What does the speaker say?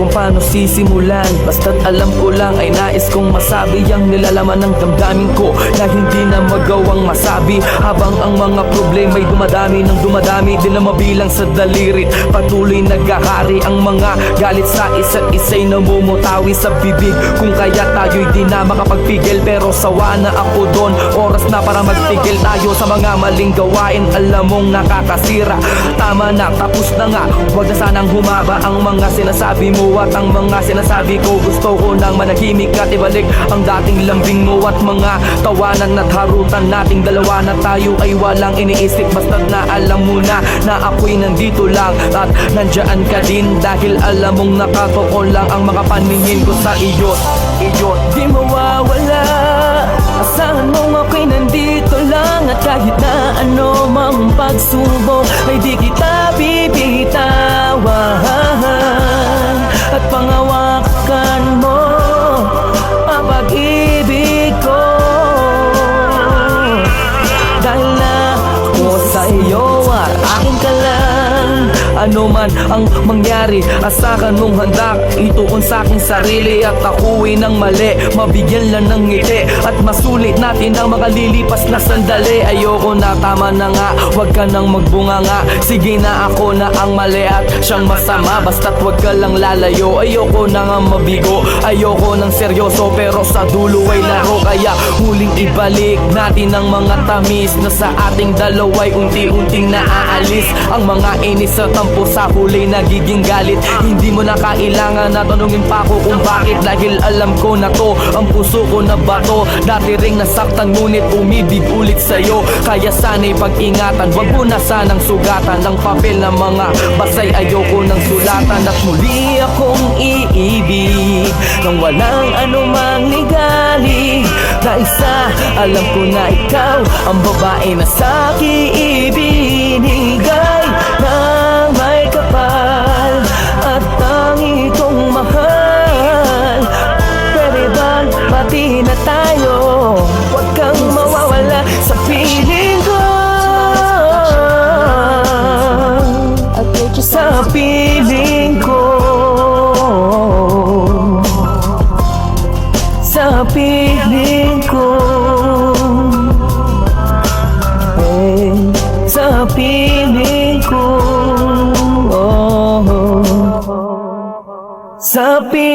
kung paano sisimulan. Basta't alam ko lang ay nais kong masabi ang nilalaman ng damdamin ko na hindi na magawang masabi. Habang ang mga problema'y dumadami ng dumadami, di na mabilang sa dalirit. Patuloy naghahari ang mga galit sa isa't isa'y namumutawi sa bibig. Kung kaya tayo'y di na makapagpigil, pero sawa na ako doon. Oras na para magpigil tayo sa mga maling gawain. Alam mong nakakasira, tama na, tapos na nga. Huwag na sanang humaba ang mga sinasabi mo at ang mga sinasabi ko. Gusto ko nang manahimik at ibalik ang dating lambing mo at mga tawanan at harutan nating dalawa na tayo ay walang iniisip. Basta't na alam mo na ako'y nandito lang at nandyan ka din, dahil alam mong nakatoko lang ang makapaningin ko sa iyo. Di mawawala, asahan mong ako'y nandito lang, at kahit na ano mang pagsubok ay di kita bibitawan. At pangawakan mo ang pag-ibig ko, dahil na ako sa iyo at akin ka lang. Ano man ang mangyari, asahan mong handa ituon sa aking sarili, at ako'y nang mali, mabigyan lang ng ngiti at masulit natin ang makalilipas na sandali. Ayoko na, tama na nga, wag ka nang magbunga nga. Sige na, ako na ang mali at siyang masama, basta't wag ka lang lalayo. Ayoko na nga mabigo, ayoko nang seryoso, pero sa dulo ay laro. Kaya huling ibalik natin ang mga tamis na sa ating dalawa'y unti-unting naaalis. Ang mga inis sa tampo sa huli nagiging galit. Hindi mo na kailangan na tanungin pa ako kung bakit, dahil alam ko na to, ang puso ko na bato. Dati ring nasaktan ngunit umibig ulit sa'yo, kaya sana'y pag-ingatan. Wag mo na sanang sugatan ng papel na mga basay, ayoko ng sulatan. At muli akong iibig nang walang anumang ligali na isa. Alam ko na ikaw ang babae na sa'kin ibinigay ng may kapal at tangi kong mahal. Pwede bang pati na tayo? Huwag kang mawawala sa piling ko, sa piling ko, sa piling ko, sa piling ko, sa piling ko.